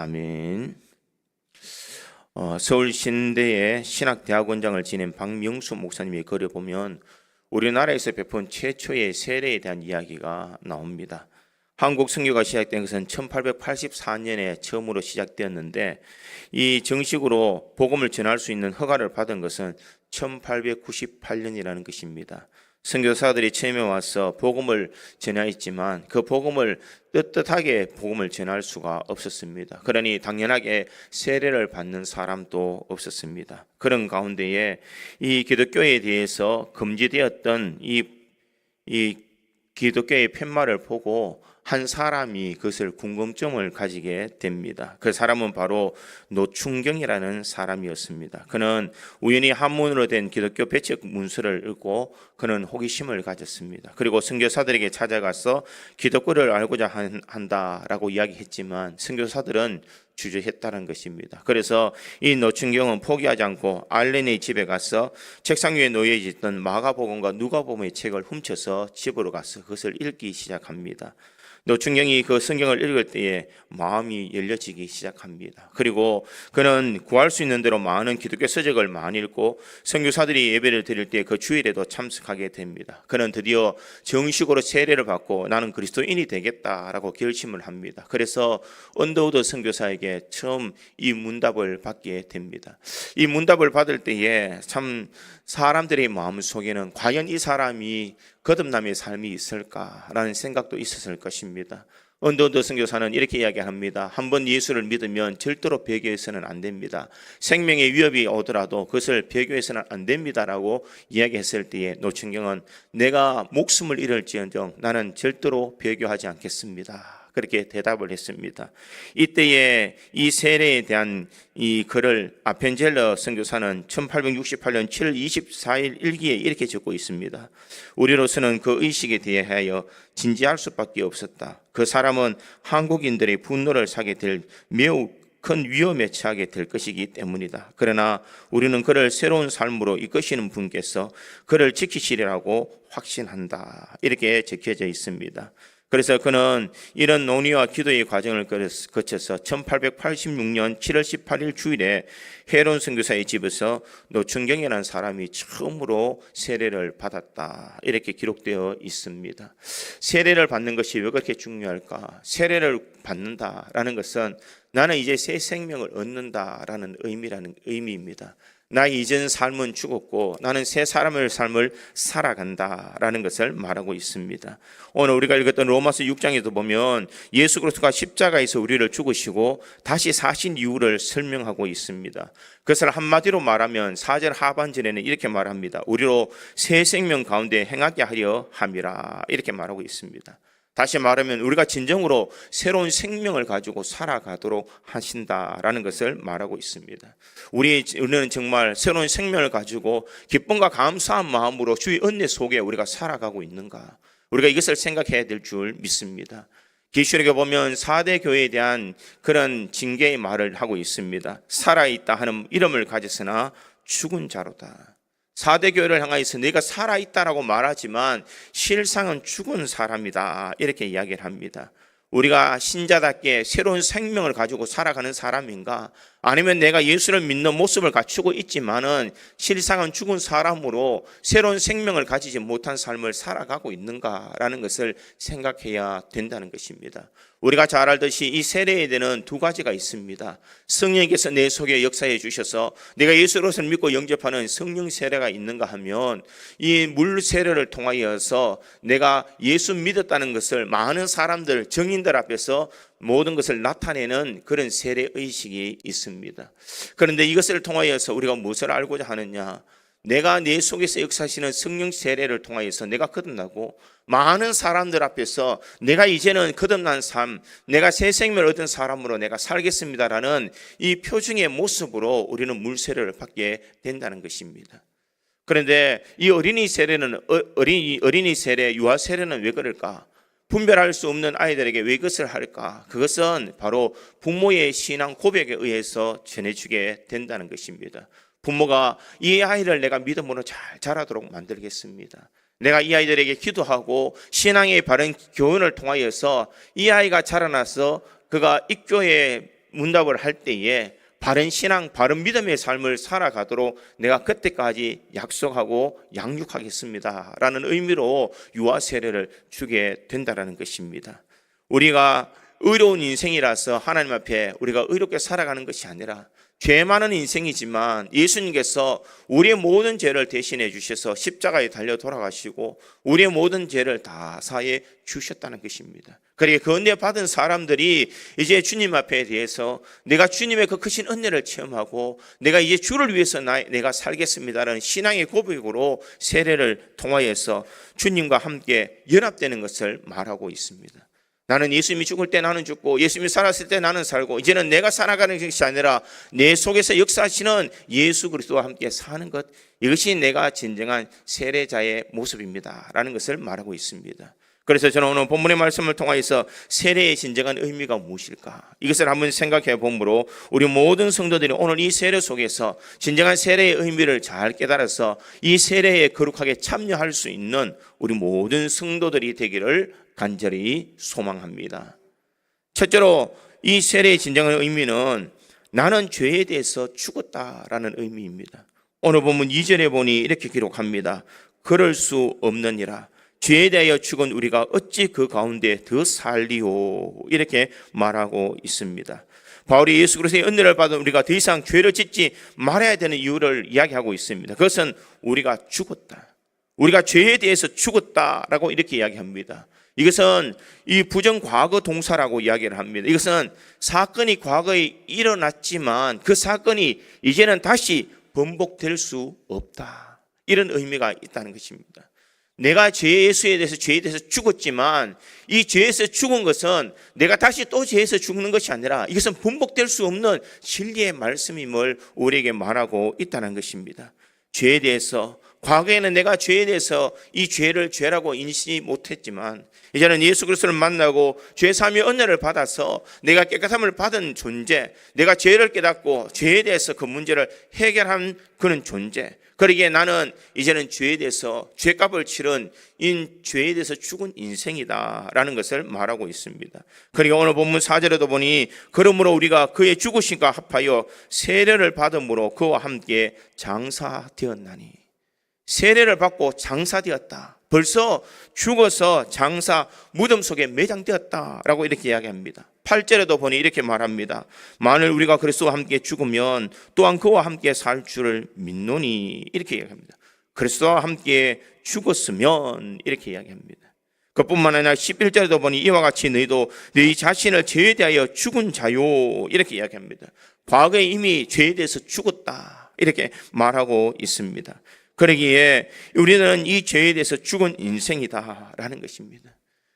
아멘. 서울신대의 신학대학원장을 지낸 박명수 목사님의 글을 보면 우리나라에서 베푼 최초의 세례에 대한 이야기가 나옵니다. 한국 선교가 시작된 것은 1884년에 처음으로 시작되었는데 이 정식으로 복음을 전할 수 있는 허가를 받은 것은 1898년이라는 것입니다. 선교사들이 처음에 와서 복음을 전하였지만 그 복음을 떳떳하게 복음을 전할 수가 없었습니다. 그러니 당연하게 세례를 받는 사람도 없었습니다. 그런 가운데에 이 기독교에 대해서 금지되었던 이 기독교의 팻말을 보고 한 사람이 그것을 궁금증을 가지게 됩니다. 그 사람은 바로 노충경이라는 사람이었습니다. 그는 우연히 한문으로 된 기독교 배책 문서를 읽고 그는 호기심을 가졌습니다. 그리고 선교사들에게 찾아가서 기독교를 알고자 한다라고 이야기했지만 선교사들은 주저했다는 것입니다. 그래서 이 노충경은 포기하지 않고 알렌의 집에 가서 책상 위에 놓여 있던 마가복음과 누가복음의 책을 훔쳐서 집으로 가서 그것을 읽기 시작합니다. 노충경이 그 성경을 읽을 때에 마음이 열려지기 시작합니다. 그리고 그는 구할 수 있는 대로 많은 기독교 서적을 많이 읽고 선교사들이 예배를 드릴 때 그 주일에도 참석하게 됩니다. 그는 드디어 정식으로 세례를 받고 나는 그리스도인이 되겠다라고 결심을 합니다. 그래서 언더우드 선교사에게 처음 이 문답을 받게 됩니다. 이 문답을 받을 때에 참 사람들의 마음속에는 과연 이 사람이 거듭남의 삶이 있을까라는 생각도 있었을 것입니다. 언더우드 선교사는 이렇게 이야기합니다. 한번 예수를 믿으면 절대로 배교해서는 안 됩니다. 생명의 위협이 오더라도 그것을 배교해서는 안 됩니다라고 이야기했을 때에 노충경은 내가 목숨을 잃을지언정 나는 절대로 배교하지 않겠습니다. 그렇게 대답을 했습니다. 이때에 이 세례에 대한 이 글을 아펜젤러 선교사는 1868년 7월 24일 일기에 이렇게 적고 있습니다. 우리로서는 그 의식에 대하여 진지할 수밖에 없었다. 그 사람은 한국인들의 분노를 사게 될 매우 큰 위험에 처하게 될 것이기 때문이다. 그러나 우리는 그를 새로운 삶으로 이끄시는 분께서 그를 지키시리라고 확신한다. 이렇게 적혀져 있습니다. 그래서 그는 이런 논의와 기도의 과정을 거쳐서 1886년 7월 18일 주일에 헤론 선교사의 집에서 노충경이라는 사람이 처음으로 세례를 받았다. 이렇게 기록되어 있습니다. 세례를 받는 것이 왜 그렇게 중요할까? 세례를 받는다라는 것은 나는 이제 새 생명을 얻는다라는 의미입니다. 나 이전 삶은 죽었고 나는 새 사람의 삶을 살아간다라는 것을 말하고 있습니다. 오늘 우리가 읽었던 로마서 6장에도 보면 예수 그리스도가 십자가에서 우리를 죽으시고 다시 사신 이유를 설명하고 있습니다. 그것을 한마디로 말하면 4절 하반절에는 이렇게 말합니다. 우리로 새 생명 가운데 행하게 하려 함이라 이렇게 말하고 있습니다. 다시 말하면 우리가 진정으로 새로운 생명을 가지고 살아가도록 하신다라는 것을 말하고 있습니다. 우리는 정말 새로운 생명을 가지고 기쁨과 감사한 마음으로 주의 은혜 속에 우리가 살아가고 있는가? 우리가 이것을 생각해야 될 줄 믿습니다. 계시록에 보면 4대 교회에 대한 그런 징계의 말을 하고 있습니다. 살아있다 하는 이름을 가졌으나 죽은 자로다. 4대 교회를 향하여서 네가 살아있다라고 말하지만 실상은 죽은 사람이다 이렇게 이야기를 합니다. 우리가 신자답게 새로운 생명을 가지고 살아가는 사람인가? 아니면 내가 예수를 믿는 모습을 갖추고 있지만은 실상은 죽은 사람으로 새로운 생명을 가지지 못한 삶을 살아가고 있는가라는 것을 생각해야 된다는 것입니다. 우리가 잘 알듯이 이 세례에 대한 두 가지가 있습니다. 성령께서 내 속에 역사해 주셔서 내가 예수로서 믿고 영접하는 성령 세례가 있는가 하면 이 물 세례를 통하여서 내가 예수 믿었다는 것을 많은 사람들, 정인들 앞에서 모든 것을 나타내는 그런 세례 의식이 있습니다. 그런데 이것을 통하여서 우리가 무엇을 알고자 하느냐? 내가 내 속에서 역사하시는 성령 세례를 통하여서 내가 거듭나고 많은 사람들 앞에서 내가 이제는 거듭난 삶, 내가 새 생명을 얻은 사람으로 내가 살겠습니다라는 이 표징의 모습으로 우리는 물 세례를 받게 된다는 것입니다. 그런데 이 어린이 세례는 어린이 세례, 유아 세례는 왜 그럴까? 분별할 수 없는 아이들에게 왜 이것을 할까? 그것은 바로 부모의 신앙 고백에 의해서 전해주게 된다는 것입니다. 부모가 이 아이를 내가 믿음으로 잘 자라도록 만들겠습니다. 내가 이 아이들에게 기도하고 신앙의 바른 교훈을 통하여서 이 아이가 자라나서 그가 입교의 문답을 할 때에 바른 신앙, 바른 믿음의 삶을 살아가도록 내가 그때까지 약속하고 양육하겠습니다 라는 의미로 유아 세례를 주게 된다는 것입니다. 우리가 의로운 인생이라서 하나님 앞에 우리가 의롭게 살아가는 것이 아니라 죄 많은 인생이지만 예수님께서 우리의 모든 죄를 대신해 주셔서 십자가에 달려 돌아가시고 우리의 모든 죄를 다 사해 주셨다는 것입니다. 그러기에 그 은혜 받은 사람들이 이제 주님 앞에 대해서 내가 주님의 그 크신 은혜를 체험하고 내가 이제 주를 위해서 내가 살겠습니다라는 신앙의 고백으로 세례를 통하여서 주님과 함께 연합되는 것을 말하고 있습니다. 나는 예수님이 죽을 때 나는 죽고 예수님이 살았을 때 나는 살고 이제는 내가 살아가는 것이 아니라 내 속에서 역사하시는 예수 그리스도와 함께 사는 것, 이것이 내가 진정한 세례자의 모습입니다 라는 것을 말하고 있습니다. 그래서 저는 오늘 본문의 말씀을 통하여서 세례의 진정한 의미가 무엇일까, 이것을 한번 생각해 보므로 우리 모든 성도들이 오늘 이 세례 속에서 진정한 세례의 의미를 잘 깨달아서 이 세례에 거룩하게 참여할 수 있는 우리 모든 성도들이 되기를 간절히 소망합니다. 첫째로 이 세례의 진정한 의미는 나는 죄에 대해서 죽었다라는 의미입니다. 오늘 본문 2절에 보니 이렇게 기록합니다. 그럴 수 없느니라. 죄에 대하여 죽은 우리가 어찌 그 가운데 더 살리오, 이렇게 말하고 있습니다. 바울이 예수 그리스도의 은혜를 받은 우리가 더 이상 죄를 짓지 말아야 되는 이유를 이야기하고 있습니다. 그것은 우리가 죽었다, 우리가 죄에 대해서 죽었다라고 이렇게 이야기합니다. 이것은 이 부정과거 동사라고 이야기를 합니다. 이것은 사건이 과거에 일어났지만 그 사건이 이제는 다시 번복될 수 없다, 이런 의미가 있다는 것입니다. 내가 예수에 대해서 죄에 대해서 죽었지만 이 죄에서 죽은 것은 내가 다시 또 죄에서 죽는 것이 아니라 이것은 번복될 수 없는 진리의 말씀임을 우리에게 말하고 있다는 것입니다. 죄에 대해서, 과거에는 내가 죄에 대해서 이 죄를 죄라고 인식이 못했지만 이제는 예수 그리스도를 만나고 죄 사함의 은혜를 받아서 내가 깨끗함을 받은 존재, 내가 죄를 깨닫고 죄에 대해서 그 문제를 해결한 그런 존재, 그러기에 나는 이제는 죄에 대해서 죄값을 치른 죄에 대해서 죽은 인생이다라는 것을 말하고 있습니다. 그러니까 오늘 본문 4절에도 보니 그러므로 우리가 그의 죽으심과 합하여 세례를 받음으로 그와 함께 장사되었나니, 세례를 받고 장사되었다, 벌써 죽어서 장사 무덤 속에 매장되었다라고 이렇게 이야기합니다. 8절에도 보니 이렇게 말합니다. 만일 우리가 그리스도와 함께 죽으면 또한 그와 함께 살 줄을 믿노니, 이렇게 이야기합니다. 그리스도와 함께 죽었으면, 이렇게 이야기합니다. 그뿐만 아니라 11절에도 보니 이와 같이 너희도 너희 자신을 죄에 대하여 죽은 자요, 이렇게 이야기합니다. 과거에 이미 죄에 대해서 죽었다, 이렇게 말하고 있습니다. 그러기에 우리는 이 죄에 대해서 죽은 인생이다라는 것입니다.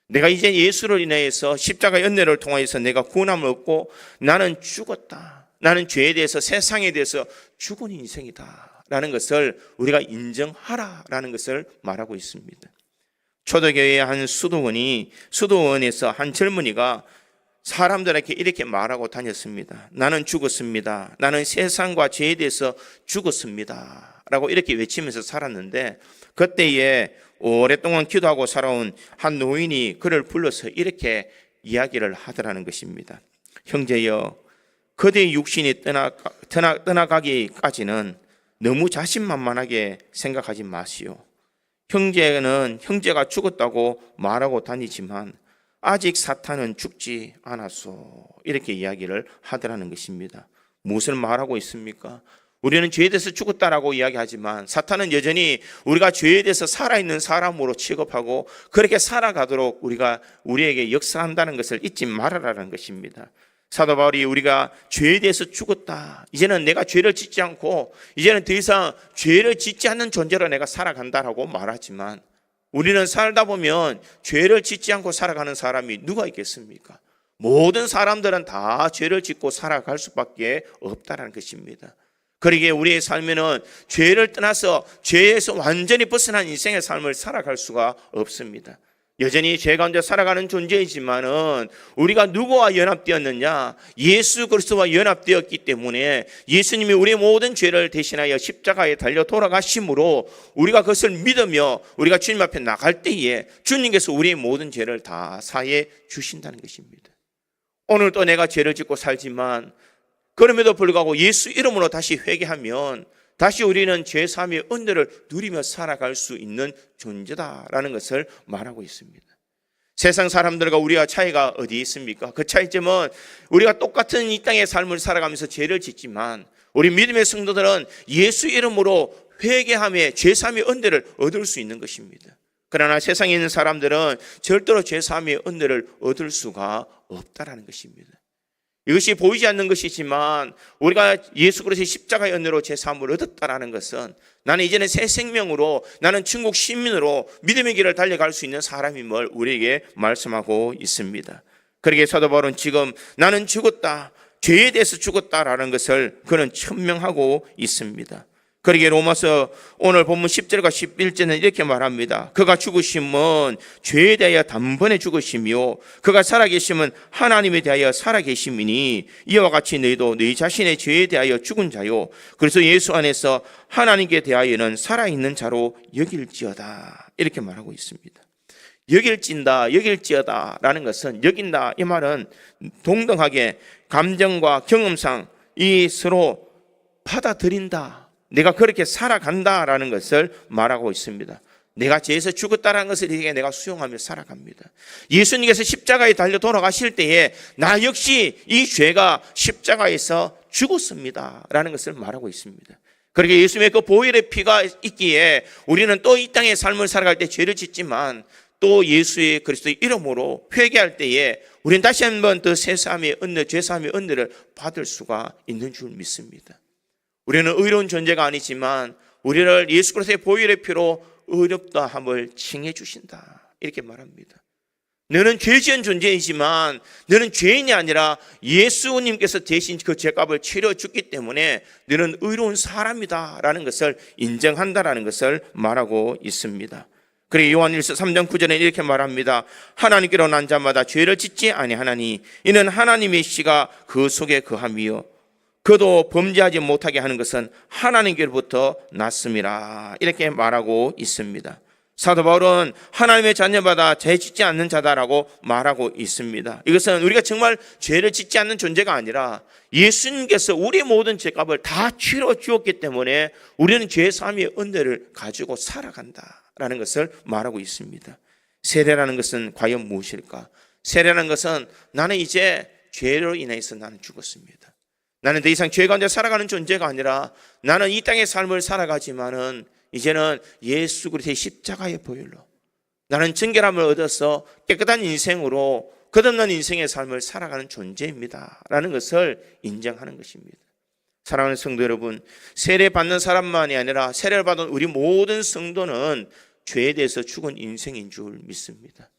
내가 이제 예수를 인하여서 십자가의 은혜를 통하여서 내가 구원함을 얻고 나는 죽었다, 나는 죄에 대해서, 세상에 대해서 죽은 인생이다라는 것을 우리가 인정하라라는 것을 말하고 있습니다. 초대교회의 한 수도원에서 한 젊은이가 사람들에게 이렇게 말하고 다녔습니다. 나는 죽었습니다. 나는 세상과 죄에 대해서 죽었습니다 라고 이렇게 외치면서 살았는데, 그때에 오랫동안 기도하고 살아온 한 노인이 그를 불러서 이렇게 이야기를 하더라는 것입니다. 형제여, 그대의 육신이 떠나가기까지는 너무 자신만만하게 생각하지 마시오. 형제는 형제가 죽었다고 말하고 다니지만 아직 사탄은 죽지 않았소, 이렇게 이야기를 하더라는 것입니다. 무엇을 말하고 있습니까? 우리는 죄에 대해서 죽었다라고 이야기하지만 사탄은 여전히 우리가 죄에 대해서 살아있는 사람으로 취급하고 그렇게 살아가도록 우리에게 역사한다는 것을 잊지 말아라는 것입니다. 사도 바울이 우리가 죄에 대해서 죽었다, 이제는 내가 죄를 짓지 않고 이제는 더 이상 죄를 짓지 않는 존재로 내가 살아간다라고 말하지만, 우리는 살다 보면 죄를 짓지 않고 살아가는 사람이 누가 있겠습니까? 모든 사람들은 다 죄를 짓고 살아갈 수밖에 없다는 것입니다. 그러기에 우리의 삶에는 죄를 떠나서 죄에서 완전히 벗어난 인생의 삶을 살아갈 수가 없습니다. 여전히 죄 가운데 살아가는 존재이지만은 우리가 누구와 연합되었느냐? 예수 그리스도와 연합되었기 때문에 예수님이 우리의 모든 죄를 대신하여 십자가에 달려 돌아가심으로 우리가 그것을 믿으며 우리가 주님 앞에 나갈 때에 주님께서 우리의 모든 죄를 다 사해 주신다는 것입니다. 오늘 또 내가 죄를 짓고 살지만 그럼에도 불구하고 예수 이름으로 다시 회개하면 다시 우리는 죄사함의 은혜를 누리며 살아갈 수 있는 존재다라는 것을 말하고 있습니다. 세상 사람들과 우리와 차이가 어디 있습니까? 그 차이점은 우리가 똑같은 이 땅의 삶을 살아가면서 죄를 짓지만 우리 믿음의 성도들은 예수 이름으로 회개하며 죄사함의 은혜를 얻을 수 있는 것입니다. 그러나 세상에 있는 사람들은 절대로 죄사함의 은혜를 얻을 수가 없다라는 것입니다. 이것이 보이지 않는 것이지만 우리가 예수 그리스도의 십자가의 은혜로 죄사함을 얻었다라는 것은 나는 이제는 새 생명으로, 나는 천국 시민으로 믿음의 길을 달려갈 수 있는 사람임을 우리에게 말씀하고 있습니다. 그러기에 사도 바울은 지금 나는 죽었다, 죄에 대해서 죽었다라는 것을 그는 천명하고 있습니다. 그러기에 로마서 오늘 본문 10절과 11절은 이렇게 말합니다. 그가 죽으심은 죄에 대하여 단번에 죽으시며 그가 살아계심은 하나님에 대하여 살아계심이니 이와 같이 너희도 너희 자신의 죄에 대하여 죽은 자요 그래서 예수 안에서 하나님께 대하여는 살아있는 자로 여길지어다, 이렇게 말하고 있습니다. 여길지어다 라는 것은, 여긴다 이 말은 동등하게 감정과 경험상 이 서로 받아들인다, 내가 그렇게 살아간다라는 것을 말하고 있습니다. 내가 죄에서 죽었다라는 것을 이제 내가 수용하며 살아갑니다. 예수님께서 십자가에 달려 돌아가실 때에 나 역시 이 죄가 십자가에서 죽었습니다 라는 것을 말하고 있습니다. 그렇게 예수님의 그 보혈의 피가 있기에 우리는 또 이 땅의 삶을 살아갈 때 죄를 짓지만 또 예수의 그리스도의 이름으로 회개할 때에 우리는 다시 한번 더 세사함의 은혜, 죄사함의 은혜를 받을 수가 있는 줄 믿습니다. 우리는 의로운 존재가 아니지만 우리를 예수 그리스도의 보혈의 피로 의롭다 함을 칭해 주신다, 이렇게 말합니다. 너는 죄지은 존재이지만 너는 죄인이 아니라 예수님께서 대신 그 죄값을 치러 줬기 때문에 너는 의로운 사람이다 라는 것을 인정한다라는 것을 말하고 있습니다. 그리고 요한일서 3장 9절에 이렇게 말합니다. 하나님께로 난 자마다 죄를 짓지 아니하나니 이는 하나님의 씨가 그 속에 거함이요 그도 범죄하지 못하게 하는 것은 하나님께로부터 났음이라, 이렇게 말하고 있습니다. 사도 바울은 하나님의 자녀마다 죄 짓지 않는 자다라고 말하고 있습니다. 이것은 우리가 정말 죄를 짓지 않는 존재가 아니라 예수님께서 우리 모든 죄값을 다 치러 주었기 때문에 우리는 죄 사함의 은혜를 가지고 살아간다라는 것을 말하고 있습니다. 세례라는 것은 과연 무엇일까? 세례라는 것은 나는 이제 죄로 인해서 나는 죽었습니다. 나는 더 이상 죄 가운데 살아가는 존재가 아니라 나는 이 땅의 삶을 살아가지만은 이제는 예수 그리스도의 십자가의 보혈로 나는 정결함을 얻어서 깨끗한 인생으로 끝없는 인생의 삶을 살아가는 존재입니다 라는 것을 인정하는 것입니다. 사랑하는 성도 여러분, 세례 받는 사람만이 아니라 세례를 받은 우리 모든 성도는 죄에 대해서 죽은 인생인 줄 믿습니다.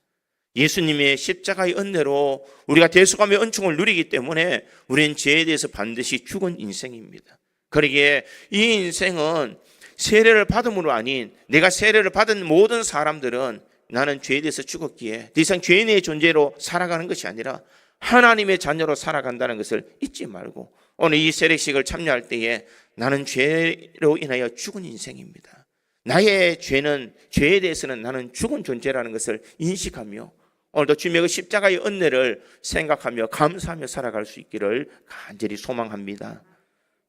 예수님의 십자가의 은혜로 우리가 대속함의 은총을 누리기 때문에 우리는 죄에 대해서 반드시 죽은 인생입니다. 그러기에 이 인생은 세례를 받음으로 아닌, 내가 세례를 받은 모든 사람들은 나는 죄에 대해서 죽었기에 더 이상 죄인의 존재로 살아가는 것이 아니라 하나님의 자녀로 살아간다는 것을 잊지 말고 오늘 이 세례식을 참여할 때에 나는 죄로 인하여 죽은 인생입니다. 나의 죄에 대해서는 나는 죽은 존재라는 것을 인식하며 오늘도 주님의 그 십자가의 은혜를 생각하며 감사하며 살아갈 수 있기를 간절히 소망합니다.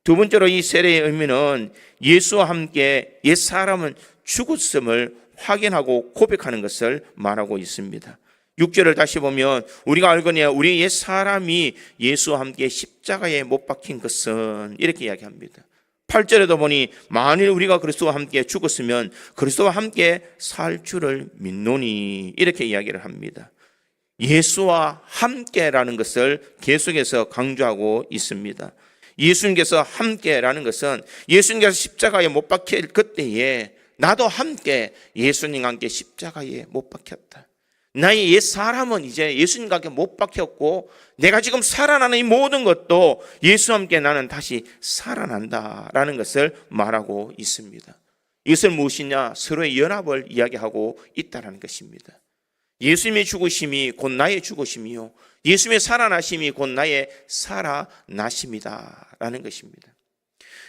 두 번째로 이 세례의 의미는 예수와 함께 옛사람은 죽었음을 확인하고 고백하는 것을 말하고 있습니다. 6절을 다시 보면 우리가 알거니와 우리 옛사람이 예수와 함께 십자가에 못 박힌 것은, 이렇게 이야기합니다. 8절에도 보니 만일 우리가 그리스도와 함께 죽었으면 그리스도와 함께 살 줄을 믿노니, 이렇게 이야기를 합니다. 예수와 함께라는 것을 계속해서 강조하고 있습니다. 예수님께서 함께라는 것은 예수님께서 십자가에 못 박힐 그때에 나도 함께 예수님과 함께 십자가에 못 박혔다. 나의 옛 사람은 이제 예수님과 함께 못 박혔고 내가 지금 살아나는 이 모든 것도 예수와 함께 나는 다시 살아난다라는 것을 말하고 있습니다. 이것은 무엇이냐? 서로의 연합을 이야기하고 있다는 것입니다. 예수님의 죽으심이 곧 나의 죽으심이요 예수님의 살아나심이 곧 나의 살아나심이다 라는 것입니다.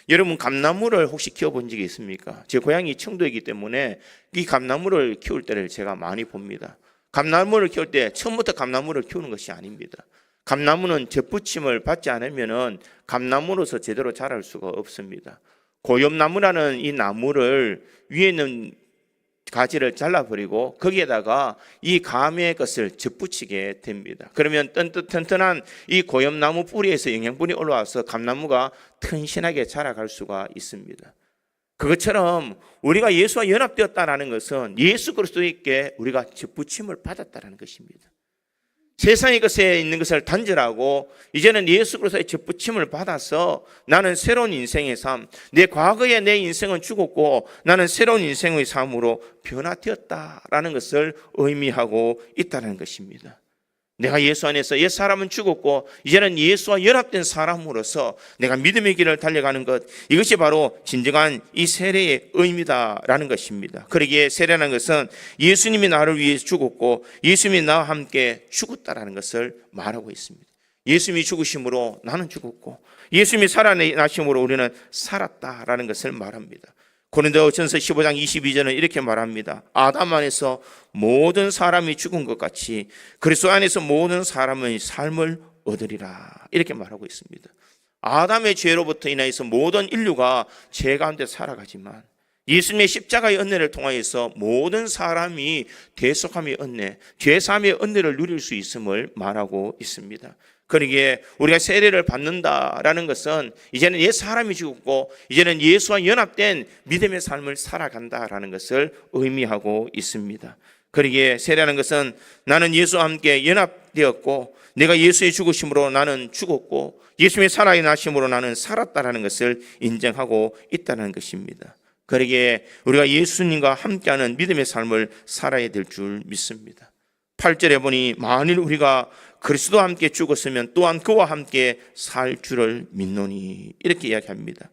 여러분, 감나무를 혹시 키워본 적이 있습니까? 제 고향이 청도이기 때문에 이 감나무를 키울 때를 제가 많이 봅니다. 감나무를 키울 때 처음부터 감나무를 키우는 것이 아닙니다. 감나무는 젖붙임을 받지 않으면은 감나무로서 제대로 자랄 수가 없습니다. 고엽나무라는 이 나무를 위에 있는 가지를 잘라버리고 거기에다가 이 감의 것을 젖붙이게 됩니다. 그러면 튼튼한 이 고엽나무 뿌리에서 영양분이 올라와서 감나무가 튼실하게 자라갈 수가 있습니다. 그것처럼 우리가 예수와 연합되었다는 것은 예수 그리스도에게 우리가 젖붙임을 받았다는 것입니다. 세상의 것에 있는 것을 단절하고 이제는 예수 그리스도의 젖붙임을 받아서 나는 새로운 인생의 삶, 내 과거의 내 인생은 죽었고 나는 새로운 인생의 삶으로 변화되었다라는 것을 의미하고 있다는 것입니다. 내가 예수 안에서 옛 사람은 죽었고 이제는 예수와 연합된 사람으로서 내가 믿음의 길을 달려가는 것, 이것이 바로 진정한 이 세례의 의미다라는 것입니다. 그러기에 세례라는 것은 예수님이 나를 위해 죽었고 예수님이 나와 함께 죽었다라는 것을 말하고 있습니다. 예수님이 죽으심으로 나는 죽었고 예수님이 살아나심으로 우리는 살았다라는 것을 말합니다. 고린도전서 15장 22절은 이렇게 말합니다. 아담 안에서 모든 사람이 죽은 것 같이 그리스도 안에서 모든 사람의 삶을 얻으리라, 이렇게 말하고 있습니다. 아담의 죄로부터 인하여서 모든 인류가 죄 가운데 살아가지만 예수님의 십자가의 은혜를 통하여서 모든 사람이 대속함의 은혜, 죄사함의 은혜를 누릴 수 있음을 말하고 있습니다. 그러기에 우리가 세례를 받는다라는 것은 이제는 옛 사람이 죽었고 이제는 예수와 연합된 믿음의 삶을 살아간다라는 것을 의미하고 있습니다. 그러기에 세례하는 것은 나는 예수와 함께 연합되었고 내가 예수의 죽으심으로 나는 죽었고 예수님의 살아나심으로 나는 살았다라는 것을 인정하고 있다는 것입니다. 그러기에 우리가 예수님과 함께하는 믿음의 삶을 살아야 될 줄 믿습니다. 8절에 보니 만일 우리가 그리스도와 함께 죽었으면 또한 그와 함께 살 줄을 믿노니, 이렇게 이야기합니다.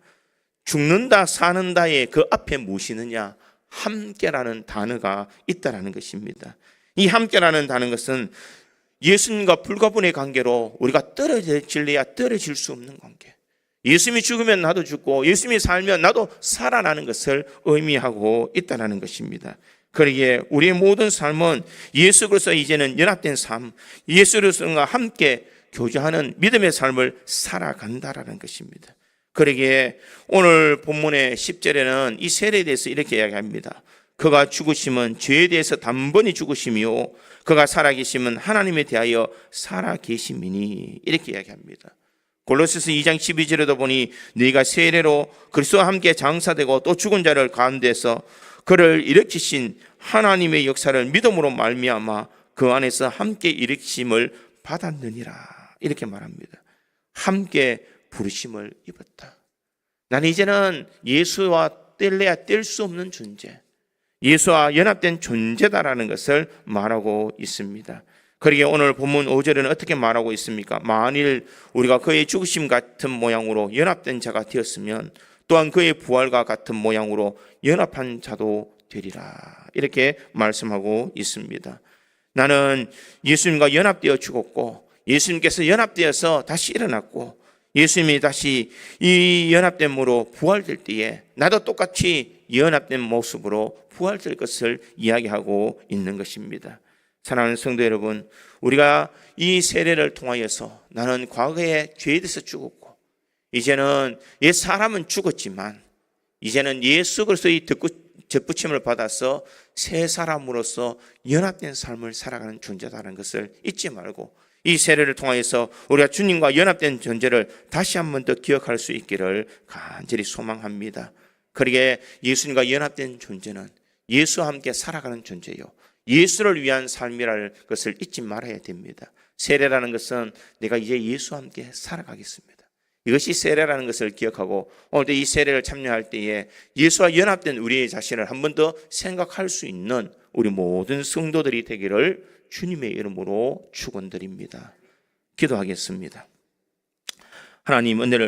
죽는다 사는다의 그 앞에 무엇이느냐? 함께라는 단어가 있다라는 것입니다. 이 함께라는 단어는 것은 예수님과 불가분의 관계로 우리가 떨어질래야 떨어질 수 없는 관계. 예수님이 죽으면 나도 죽고 예수님이 살면 나도 살아나는 것을 의미하고 있다는 것입니다. 그러기에 우리의 모든 삶은 예수 그리스도 이제는 연합된 삶, 예수 그리스도와 함께 교제하는 믿음의 삶을 살아간다라는 것입니다. 그러기에 오늘 본문의 10절에는 이 세례에 대해서 이렇게 이야기합니다. 그가 죽으심은 죄에 대해서 단번에 죽으심이요 그가 살아계심은 하나님에 대하여 살아계심이니, 이렇게 이야기합니다. 골로새서 2장 12절에도 보니 너희가 세례로 그리스도와 함께 장사되고 또 죽은 자를 가운데서 그를 일으키신 하나님의 역사를 믿음으로 말미암아 그 안에서 함께 일으키심을 받았느니라, 이렇게 말합니다. 함께 부르심을 입었다. 나는 이제는 예수와 뗄래야 뗄 수 없는 존재, 예수와 연합된 존재다라는 것을 말하고 있습니다. 그러기에 오늘 본문 5절에는 어떻게 말하고 있습니까? 만일 우리가 그의 죽으심 같은 모양으로 연합된 자가 되었으면 또한 그의 부활과 같은 모양으로 연합한 자도 되리라, 이렇게 말씀하고 있습니다. 나는 예수님과 연합되어 죽었고 예수님께서 연합되어서 다시 일어났고 예수님이 다시 이 연합됨으로 부활될 때에 나도 똑같이 연합된 모습으로 부활될 것을 이야기하고 있는 것입니다. 사랑하는 성도 여러분, 우리가 이 세례를 통하여서 나는 과거에 죄에 대해서 죽었고 이제는 옛 사람은 죽었지만 이제는 예수 그리스도의 젖붙임을 받아서 새 사람으로서 연합된 삶을 살아가는 존재다라는 것을 잊지 말고 이 세례를 통하여서 우리가 주님과 연합된 존재를 다시 한 번 더 기억할 수 있기를 간절히 소망합니다. 그러기에 예수님과 연합된 존재는 예수와 함께 살아가는 존재요, 예수를 위한 삶이라는 것을 잊지 말아야 됩니다. 세례라는 것은 내가 이제 예수와 함께 살아가겠습니다. 이것이 세례라는 것을 기억하고 오늘도 이 세례를 참여할 때에 예수와 연합된 우리의 자신을 한 번 더 생각할 수 있는 우리 모든 성도들이 되기를 주님의 이름으로 축원드립니다. 기도하겠습니다. 하나님, 은혜를